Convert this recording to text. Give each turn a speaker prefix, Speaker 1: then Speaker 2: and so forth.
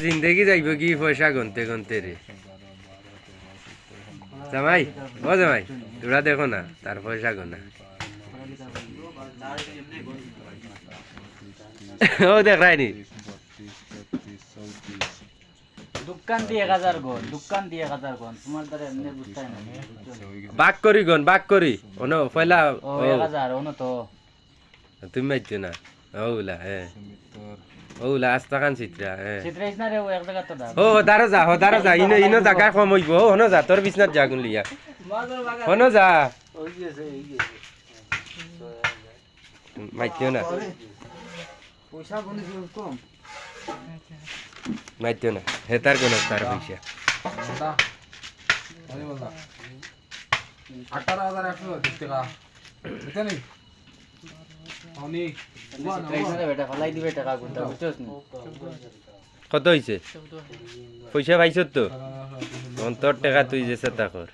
Speaker 1: জিন্দেগি যাইব কি পয়সা গনতে গনতে রে জামাই ও জামাই তোরা দেখো না তার পয়সা গোনা ও দেখ রাইনি
Speaker 2: দোকান দিয়ে 1000 গন দোকান দিয়ে 1000 গন তোমার দ্বারা এমনি বুঝতাই না
Speaker 1: বাক করি গন বাক করি ওনো পয়লা
Speaker 2: ও 1000 ওনো তো
Speaker 1: তুমি মাইছো না ওগুলা হ্যাঁ ওগুলা আস্তা কান চিত্রা হ্যাঁ
Speaker 2: চিত্রাইছ না রে ও এক জায়গা তো দাও
Speaker 1: ও দারো যা ইনো ইনো জায়গা কম হইব হনো যা তোর বিছনাত যা গুন লিয়া হনো যা মাইছো না
Speaker 3: পয়সা গনি কম
Speaker 1: মাইছো না হেতার কোন তার পয়সা
Speaker 3: 18,130 টাকা এটা নেই অনেক
Speaker 2: চিত্রাইছ না বেটা ফলাই দিবে টাকা গুনটা বুঝছস না
Speaker 1: কত হইছে পয়সা পাইছ তো অন্তর টাকা তুই যেছে তা কর